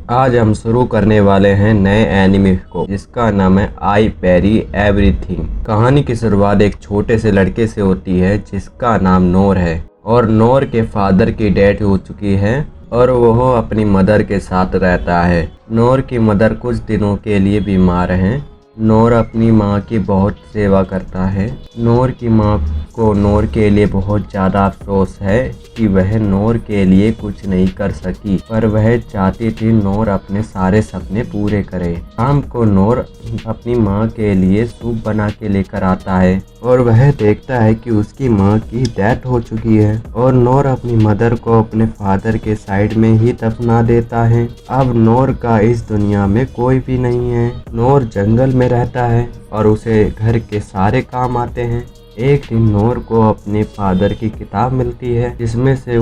आज हम शुरू करने वाले हैं नए एनिमे को जिसका नाम है आई पेरी एवरीथिंग। कहानी की शुरुआत एक छोटे से लड़के से होती है जिसका नाम नोर है और नोर के फादर की डेथ हो चुकी है और वह अपनी मदर के साथ रहता है। नोर की मदर कुछ दिनों के लिए बीमार हैं। नोर अपनी माँ की बहुत सेवा करता है। नोर की माँ को नोर के लिए बहुत ज़्यादा अफसोस है कि वह नोर के लिए कुछ नहीं कर सकी, पर वह चाहती थी नोर अपने सारे सपने पूरे करे। शाम को नोर अपनी माँ के लिए सूप बना के लेकर आता है और वह देखता है कि उसकी माँ की डेथ हो चुकी है और नोर अपनी मदर को अपने फादर के साइड में ही दफना देता है। अब नोर का इस दुनिया में कोई भी नहीं है। नोर जंगल में रहता है और उसे घर के सारे काम आते हैं। एक दिन नोर को अपने फादर की किताब मिलती है जिसमें से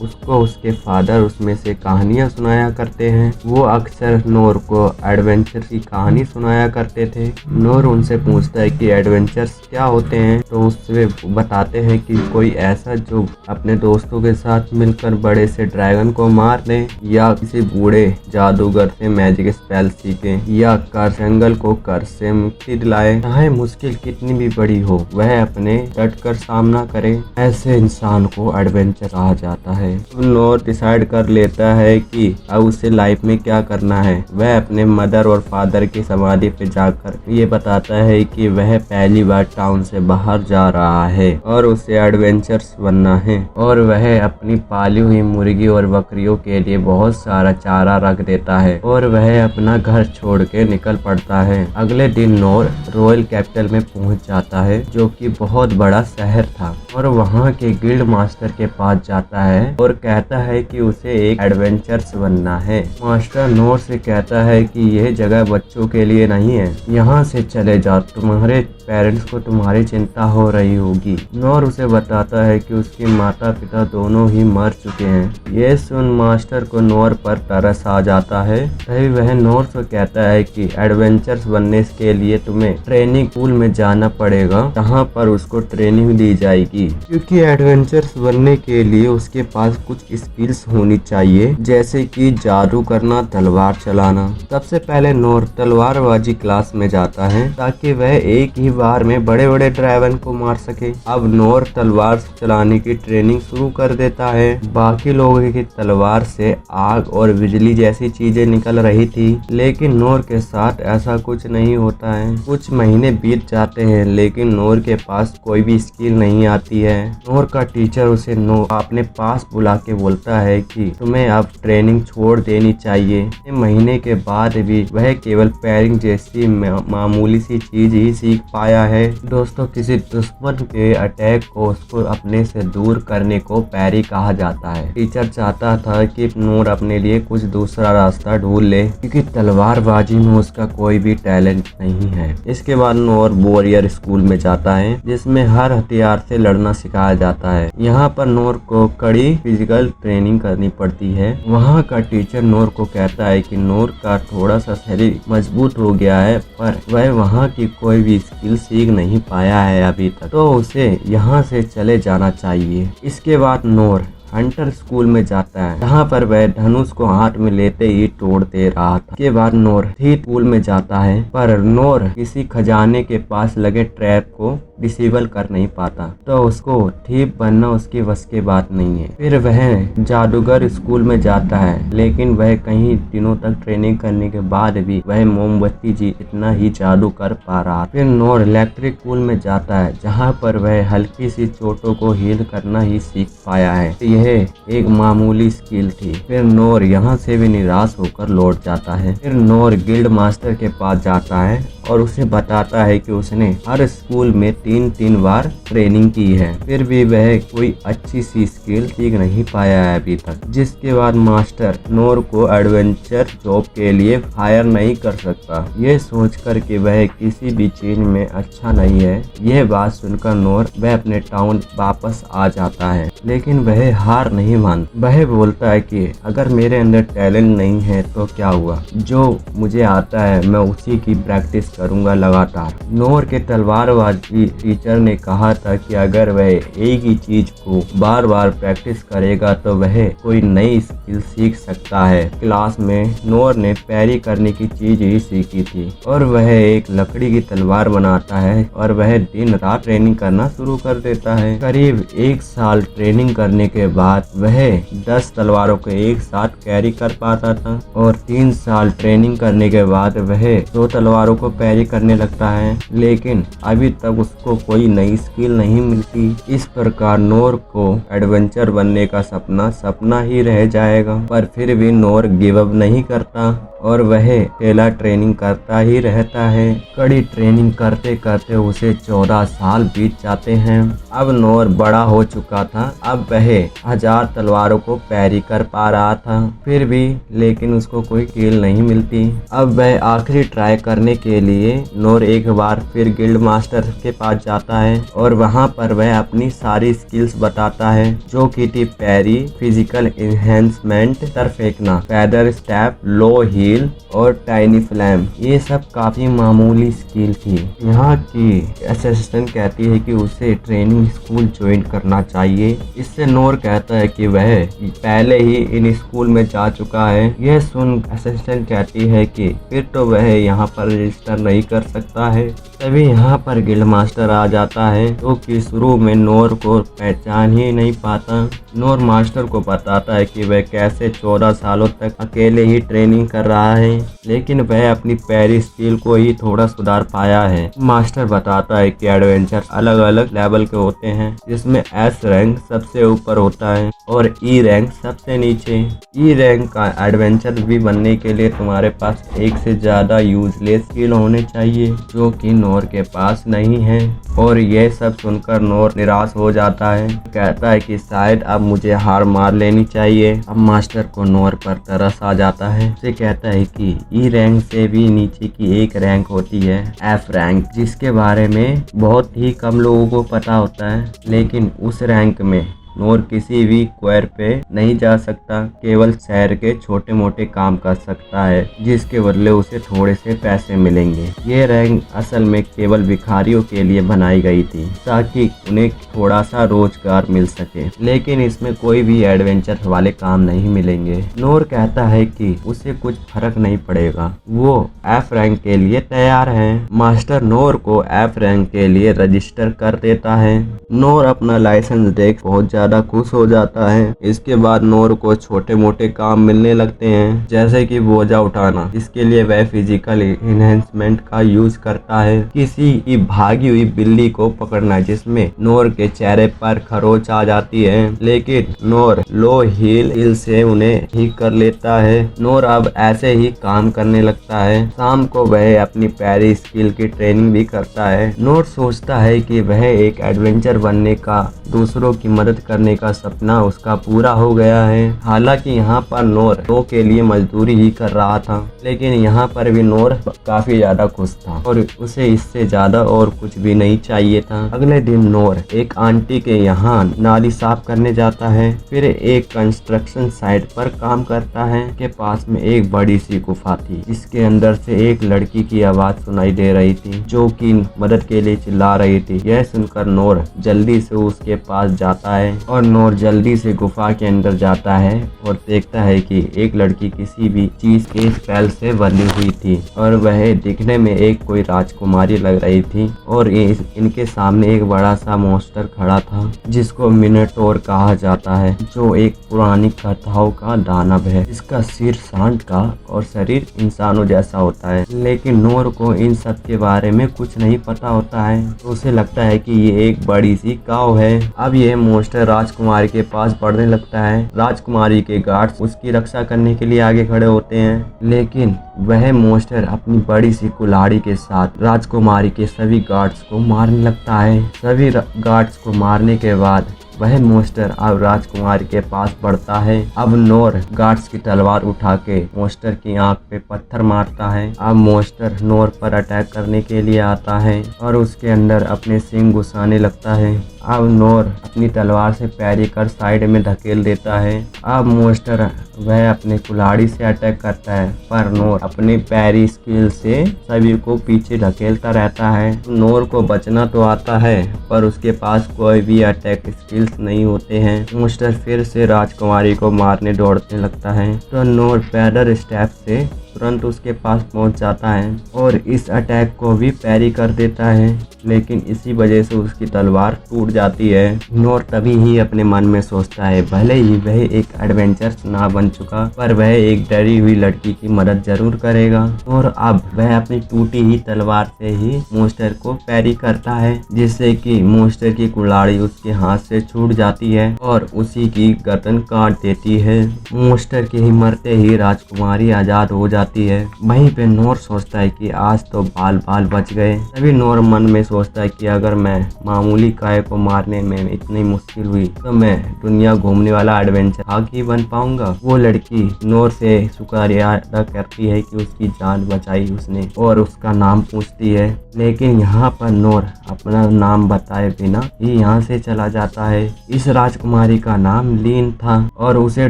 उसको उसके फादर उसमें से कहानियाँ सुनाया करते हैं। वो अक्सर नोर को एडवेंचर की कहानी सुनाया करते थे। नोर उनसे पूछता है कि एडवेंचर्स क्या होते हैं, तो उससे बताते हैं कि कोई ऐसा जो अपने दोस्तों के साथ मिलकर बड़े से ड्रैगन को मार ले, या किसी बूढ़े जादूगर से मैजिक स्पेल सीखे, या जंगल को कर्ज से मुक्ति दिलाए। चाहे मुश्किल कितनी भी बड़ी हो वह अपने डट कर सामना करे। ऐसे इंसान को एडवेंचर कहा जाता है। नोर डिसाइड कर लेता है कि अब उसे लाइफ में क्या करना है। वह अपने मदर और फादर की समाधि पे जाकर ये बताता है कि वह पहली बार टाउन से बाहर जा रहा है और उसे एडवेंचर्स बनना है, और वह अपनी पाली हुई मुर्गी और बकरियों के लिए बहुत सारा चारा रख देता है और वह अपना घर छोड़ के निकल पड़ता है। अगले दिन नोर रॉयल कैपिटल में पहुंच जाता है जो कि बहुत बड़ा शहर था, और वहां के गिल्ड मास्टर के पास जाता है और कहता है कि उसे एक एडवेंचर्स बनना है। मास्टर नोर से कहता है कि यह जगह बच्चों के लिए नहीं है, यहाँ से चले जाओ, तुम्हारे पेरेंट्स को तुम्हारी चिंता हो रही होगी। नोर उसे बताता है कि उसके माता पिता दोनों ही मर चुके हैं। ये सुन मास्टर को नोर पर तरस आ जाता है। तभी वह नोर से कहता है कि एडवेंचर्स बनने के लिए तुम्हें ट्रेनिंग स्कूल में जाना पड़ेगा, जहाँ पर उसको ट्रेनिंग दी जाएगी, क्योंकि एडवेंचर्स बनने के लिए उसके पास कुछ स्किल्स होनी चाहिए, जैसे कि जादू करना, तलवार चलाना। सबसे पहले नोर तलवारबाजी क्लास में जाता है ताकि वह एक ही बार में बड़े बड़े ड्रैगन को मार सके। अब नोर तलवार चलाने की ट्रेनिंग शुरू कर देता है। बाकी लोगों की तलवार से आग और बिजली जैसी चीजें निकल रही थी, लेकिन नोर के साथ ऐसा कुछ नहीं होता है। कुछ महीने बीत जाते हैं लेकिन नोर के पास कोई भी स्किल नहीं आती है। नोर का टीचर उसे अपने पास बुला के बोलता है कि तुम्हें अब ट्रेनिंग छोड़ देनी चाहिए। महीने के बाद भी वह केवल पैरिंग जैसी मामूली सी चीज ही सीख पाया है। दोस्तों, किसी दुश्मन के अटैक को उसको अपने से दूर करने को पैरी कहा जाता है। टीचर चाहता था कि नोर अपने लिए कुछ दूसरा रास्ता ढूंढ ले, क्योंकि तलवारबाजी में उसका कोई भी टैलेंट नहीं है। इसके बाद नोर वॉरियर स्कूल में जाता है जिसमें हर हथियार से लड़ना सिखाया जाता है। यहाँ पर नोर को कड़ी फिजिकल ट्रेनिंग करनी पड़ती है। वहाँ का टीचर नोर को कहता है कि नोर का थोड़ा सा शरीर मजबूत हो गया है, पर वह वहाँ की कोई भी स्किल सीख नहीं पाया है अभी तक, तो उसे यहाँ से चले जाना चाहिए। इसके बाद नोर हंटर स्कूल में जाता है जहाँ पर वह धनुष को हाथ में लेते ही तोड़ दे रहा था। के बाद नोर थीफ स्कूल में जाता है, पर नोर किसी खजाने के पास लगे ट्रैप को डिसेबल कर नहीं पाता, तो उसको थीफ बनना उसके बस के बात नहीं है। फिर वह जादूगर स्कूल में जाता है, लेकिन वह कई दिनों तक ट्रेनिंग करने के बाद भी वह मोमबत्ती जी इतना ही जादू कर पा रहा। फिर नोर इलेक्ट्रिक स्कूल में जाता है जहाँ पर वह हल्की सी चोटों को हील करना ही सीख पाया है। यह एक मामूली स्किल थी। फिर नोर यहाँ से भी निराश होकर लौट जाता है। फिर नोर गिल्ड मास्टर के पास जाता है और उसे बताता है कि उसने हर स्कूल में 3 बार ट्रेनिंग की है, फिर भी वह कोई अच्छी सी स्किल सीख नहीं पाया है अभी तक। जिसके बाद मास्टर नोर को एडवेंचर जॉब के लिए हायर नहीं कर सकता। ये सोचकर कि वह किसी भी चीज में अच्छा नहीं है। यह बात सुनकर नोर वह अपने टाउन वापस आ जाता है, लेकिन वह हार नहीं मानता। वह बोलता है कि अगर मेरे अंदर टैलेंट नहीं है तो क्या हुआ, जो मुझे आता है मैं उसी की प्रैक्टिस करूंगा लगातार। नोर के तलवारबाजी टीचर ने कहा था कि अगर वह एक ही चीज को बार बार प्रैक्टिस करेगा तो वह कोई नई स्किल सीख सकता है। क्लास में नोर ने पैरी करने की चीज ही सीखी थी और वह एक लकड़ी की तलवार बनाता है और वह दिन रात ट्रेनिंग करना शुरू कर देता है। करीब 1 साल ट्रेनिंग करने के बाद वह 10 तलवारों को एक साथ कैरी कर पाता था और 3 साल ट्रेनिंग करने के बाद वह 2 तलवारों को पैरी करने लगता है, लेकिन अभी तक उसको कोई नई स्किल नहीं मिलती। इस प्रकार नोर को एडवेंचर बनने का सपना ही रह जाएगा, पर फिर भी नोर गिव अप नहीं करता और वह अकेला ट्रेनिंग करता ही रहता है। कड़ी ट्रेनिंग करते करते उसे 14 साल बीत जाते हैं। अब नोर बड़ा हो चुका था, अब वह 1000 तलवारों को पैरी कर पा रहा था, फिर भी लेकिन उसको कोई कील नहीं मिलती। अब वह आखिरी ट्राई करने के लिए नोर एक बार फिर गिल्ड मास्टर के पास जाता है और वहां पर वह अपनी सारी स्किल्स बताता है, जो की थी पैरी, फिजिकल एनहेंसमेंट, सर फेंकना, फेदर स्टेप, लो हील और टाइनी फ्लैम। ये सब काफी मामूली स्किल थी। यहाँ की असिस्टेंट कहती है कि उसे ट्रेनिंग स्कूल ज्वाइन करना चाहिए। इससे नोर कहता है कि वह पहले ही इन स्कूल में जा चुका है। यह सुन असिस्टेंट कहती है कि फिर तो वह यहाँ पर रजिस्टर नहीं कर सकता है। तभी यहाँ पर गिल्ड मास्टर आ जाता है, जो कि शुरू में नोर को पहचान ही नहीं पाता। नोर मास्टर को बताता है कि वह कैसे 14 सालों तक अकेले ही ट्रेनिंग कर रहा है, लेकिन वह अपनी पैरी स्किल को ही थोड़ा सुधार पाया है। मास्टर बताता है कि एडवेंचर अलग अलग लेवल के होते हैं, जिसमें एस रैंक सबसे ऊपर होता है और ई रैंक सबसे नीचे। ई रैंक का एडवेंचर भी बनने के लिए तुम्हारे पास एक से ज्यादा यूजलेस स्किल होने चाहिए, जो कि नोर के पास नहीं है। और यह सब सुनकर नोर निराश हो जाता है, कहता है कि शायद अब मुझे हार मार लेनी चाहिए। अब मास्टर को नोर पर तरस आ जाता है। उसे कहता है कि ई रैंक से भी नीचे की एक रैंक होती है, एफ रैंक, जिसके बारे में बहुत ही कम लोगों को पता होता है। लेकिन उस रैंक में नोर किसी भी क्वेर पे नहीं जा सकता, केवल शहर के छोटे मोटे काम कर सकता है, जिसके बदले उसे थोड़े से पैसे मिलेंगे। ये रैंक असल में केवल भिखारियों के लिए बनाई गई थी, ताकि उन्हें थोड़ा सा रोजगार मिल सके, लेकिन इसमें कोई भी एडवेंचर वाले काम नहीं मिलेंगे। नोर कहता है कि उसे कुछ फर्क नहीं पड़ेगा, वो एफ रैंक के लिए तैयार है। मास्टर नोर को एफ रैंक के लिए रजिस्टर कर देता है। नोर अपना लाइसेंस देख बहुत ज्यादा खुश हो जाता है। इसके बाद नोर को छोटे मोटे काम मिलने लगते हैं, जैसे कि बोझा उठाना। इसके लिए वह फिजिकल एनहेंसमेंट का यूज करता है। किसी की भागी हुई बिल्ली को पकड़ना, जिसमें नोर के चेहरे पर खरोच आ जाती है, लेकिन नोर लो हील से उन्हें ठीक कर लेता है। नोर अब ऐसे ही काम करने लगता है। शाम को वह अपनी पैरी स्किल की ट्रेनिंग भी करता है। नोर सोचता है कि वह एक एडवेंचर बनने का, दूसरों की मदद करने का सपना उसका पूरा हो गया है। हालांकि यहाँ पर नोर के लिए मजदूरी ही कर रहा था, लेकिन यहाँ पर भी नोर काफी ज्यादा खुश था और उसे इससे ज्यादा और कुछ भी नहीं चाहिए था। अगले दिन नोर एक आंटी के यहाँ नाली साफ करने जाता है, फिर एक कंस्ट्रक्शन साइट पर काम करता है। के पास में एक बड़ी सी गुफा थी, जिसके अंदर से एक लड़की की आवाज सुनाई दे रही थी, जो कि मदद के लिए चिल्ला रही थी। यह सुनकर नोर जल्दी से उसके पास जाता है और नोर जल्दी से गुफा के अंदर जाता है और देखता है कि एक लड़की किसी भी चीज के स्पेल से बंधी हुई थी और वह दिखने में एक कोई राजकुमारी लग रही थी। और इनके सामने एक बड़ा सा मॉन्स्टर खड़ा था, जिसको मिनोटॉर कहा जाता है, जो एक पुरानी कथाओं का दानव है। इसका सिर सांड का और शरीर इंसानों जैसा होता है, लेकिन नोर को इन सब के बारे में कुछ नहीं पता होता है। तो उसे लगता है कि ये एक बड़ी सी काऊ है। अब यह मॉन्स्टर राजकुमारी के पास बढ़ने लगता है। राजकुमारी के गार्ड्स उसकी रक्षा करने के लिए आगे खड़े होते हैं, लेकिन वह मॉन्स्टर अपनी बड़ी सी कुल्हाड़ी के साथ राजकुमारी के सभी गार्ड्स को मारने लगता है। सभी गार्ड्स को मारने के बाद वह मॉन्स्टर अब राजकुमारी के पास बढ़ता है। अब नोर गार्ड्स की तलवार उठा के मॉन्स्टर की आंख पे पत्थर मारता है। अब मॉन्स्टर नोर पर अटैक करने के लिए आता है और उसके अंदर अपने सींग घुसाने लगता है। अब नोर अपनी तलवार से पैरी कर साइड में धकेल देता है। अब मोस्टर वह अपने कुल्हाड़ी से अटैक करता है, पर नोर अपने पैरी स्किल से सभी को पीछे धकेलता रहता है। नोर को बचना तो आता है, पर उसके पास कोई भी अटैक स्किल्स नहीं होते हैं। मोस्टर फिर से राजकुमारी को मारने दौड़ने लगता है, तो नोर पैदल स्टेप से तुरंत उसके पास पहुंच जाता है और इस अटैक को भी पैरी कर देता है, लेकिन इसी वजह से उसकी तलवार टूट जाती है। नोर तभी ही अपने मन में सोचता है, भले ही वह एक एडवेंचर ना बन चुका, पर वह एक डरी हुई लड़की की मदद जरूर करेगा। और अब वह अपनी टूटी ही तलवार से ही मोस्टर को पैरी करता है, जिससे कि मोस्टर की कुल्हाड़ी उसके हाथ से छूट जाती है और उसी की गर्दन काट देती है। मोस्टर के ही मरते ही राजकुमारी आजाद हो जाती है। वहीं पे नोर सोचता है कि आज तो बाल बाल बच गए। तभी नोर मन में सोचता है कि अगर मैं मामूली काय को मारने में इतनी मुश्किल हुई, तो मैं दुनिया घूमने वाला एडवेंचर ही बन पाऊंगा। वो लड़की नोर से शुक्रिया अदा करती है कि उसकी जान बचाई उसने और उसका नाम पूछती है, लेकिन यहाँ पर नोर अपना नाम बताए बिना ही यहाँ से चला जाता है। इस राजकुमारी का नाम लीन था और उसे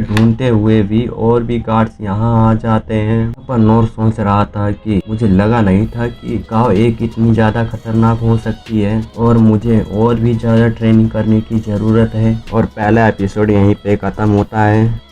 ढूंढते हुए भी और भी गार्ड्स यहाँ आ जाते हैं। पर नोर सोच रहा था कि मुझे लगा नहीं था कि काव एक इतनी ज्यादा खतरनाक हो सकती है और मुझे और भी ज्यादा ट्रेनिंग करने की जरूरत है। और पहला एपिसोड यहीं पे खत्म होता है।